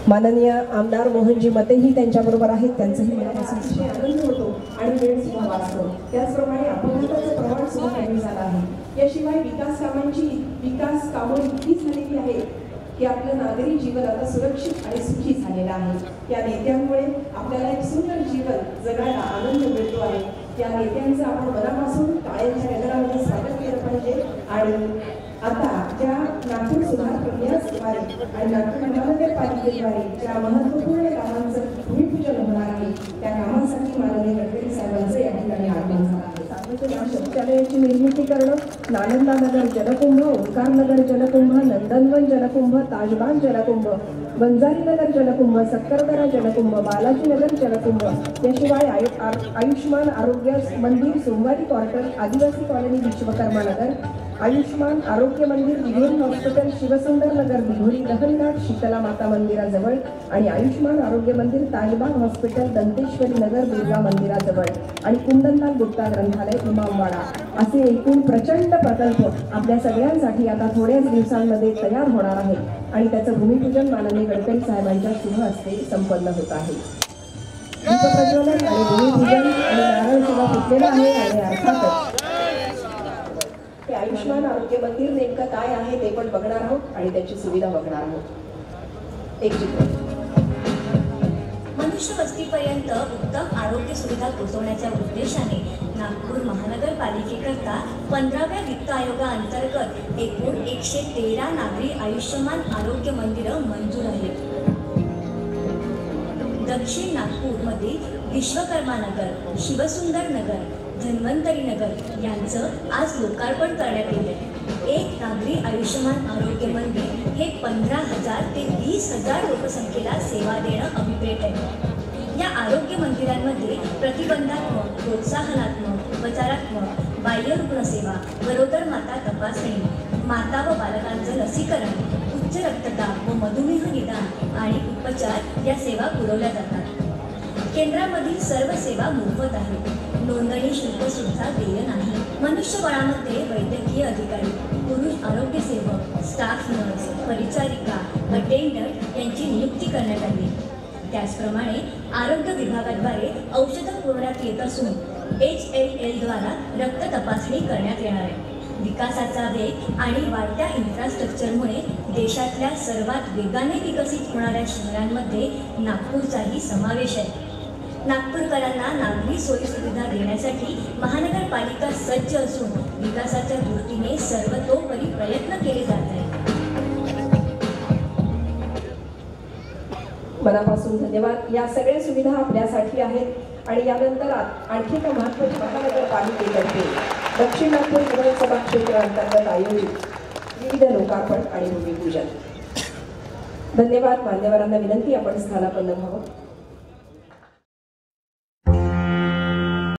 माननीय आमदार मोहनजी मतेही त्यांच्याबरोबर आहेत, त्यांचंही मनापासून आनंद होतो आणि वेळ सुद्धा वाचतो। त्याचप्रमाणे अपघाताचं प्रमाण सुद्धा कमी झालं आहे। याशिवाय विकास कामं इतकी झालेली आहेत की आपलं नागरी जीवन आता सुरक्षित आणि सुखी झालेलं आहे। या नेत्यांमुळे आपल्याला एक सुंदर जीवन जगायला आनंद मिळतो आहे। या नेत्यांचं आपण मनापासून टाळ्यांच्या गजरामध्ये स्वागत केलं पाहिजे। आणि आता ज्या नागपूर सुधार प्रक्रियाद्वारे आणि नागपूर महानगरपालिकेद्वारे ज्या महत्त्वपूर्ण कामांचं भूमिपूजन होणार आहे, त्या कामासाठी माननीय गडकरी साहेबांचं या ठिकाणी आगमन झालं आहे। सार्वजनिक शौचालयाची निर्मिती करणं, नालंदा नगर जलकुंभ, ओंकार नगर जलकुंभ, नंदनवन जलकुंभ, ताजबाग जलकुंभ, बंजारी नगर जलकुंभ, सक्करदरा जलकुंभ, बालाजी नगर जलकुंभ, याशिवाय आयुष्मान आरोग्य मंदिर, सोमवारी क्वार्टर, आदिवासी कॉलनी विश्वकर्मा नगर, आयुष्मान आरोग्य मंदिर, विघोरी हॉस्पिटल, शिवसुंदर नगर, विघोरी दहनघाट, शीतला माता मंदिराजवळ आणि आयुष्मान आरोग्य मंदिर, ताजबाग हॉस्पिटल, दंतेश्वरी नगर, दुर्गा मंदिराजवळ आणि कुंदनलाल गुप्ता ग्रंथालय, इमामवाडा असे एकूण प्रचंड प्रकल्प आपल्या सगळ्यांसाठी आता थोड्याच दिवसांमध्ये तयार होणार आहे आणि त्याचं भूमिपूजन माननीय गडकरी साहेबांच्या शुभ हस्ते संपन्न होत आहे। दीपप्रज्वलन आणि भूमिपूजन आणि नारळ सुद्धा फुटलेला आहे आणि अर्थातच आयुष्मान आरोग्य मंदिर नेमकं काय आहे ते पण बघणार आहोत आणि त्याची सुविधा बघणार आहोत। एक चित्र। मनुष्य वस्तीपर्यंत उत्तम आरोग्य सुविधा पोहोचवण्याच्या उद्देशाने नागपूर महानगरपालिकेकरता 15व्या वित्त आयोगाअंतर्गत एकूण 113 नागरी आयुष्यमान आरोग्य मंदिरं मंजूर आहेत। दक्षिण नागपूरमधील विश्वकर्मा नगर, शिवसुंदर नगर, धन्वंतरी नगर यांचं आज लोकार्पण करण्यात येते। एक नागरी आयुष्यमान आरोग्य मंदिर हे 15,000 ते 20,000 लोकसंख्येला सेवा देणं अभिप्रेत आहे। या आरोग्य मंदिरांमध्ये प्रतिबंधात्मक, प्रोत्साहनात्मक, उपचारात्मक, बाह्य रुग्णसेवा, गरोदर माता तपासणी, माता व बालकांचं लसीकरण, उच्च रक्तदाब व मधुमेह निदान आणि उपचार या सेवा पुरवल्या जातात। केंद्रामधील सर्व सेवा मोफत आहेत। नोंदणी शुल्क सुद्धा देय नाही। मनुष्यबळामध्ये वैद्यकीय अधिकारी, पुरुष आरोग्य सेवक, स्टाफ नर्स, परिचारिका, अटेंडंट यांची नियुक्ती करण्यात आली। त्याचप्रमाणे आरोग्य विभागाद्वारे औषधं पुरवण्यात येत असून HLL द्वारा रक्त तपासणी करण्यात येणार आहे। विकासाचा वेग आणि वाढत्या इन्फ्रास्ट्रक्चरमुळे देशातल्या सर्वात वेगाने विकसित होणाऱ्या शहरांमध्ये नागपूरचाही समावेश आहे। नागपूरकरांना नागरी सोयी सुविधा देण्यासाठी महानगरपालिका सज्ज असून विकासाच्या दृष्टीने सर्वतोपरी प्रयत्न केले जात आहेत। मनापासून धन्यवाद। या सगळ्या सुविधा आपल्यासाठी आहेत आणि यानंतर आणखी एका महत्त्वाची महानगरपालिकेतर्फे दक्षिण नागपूर विधानसभा क्षेत्र अंतर्गत आयोजित विविध लोकार्पण आणि भूमिपूजन। धन्यवाद। मान्यवरांना विनंती आपण स्थानापन्न व्हावं।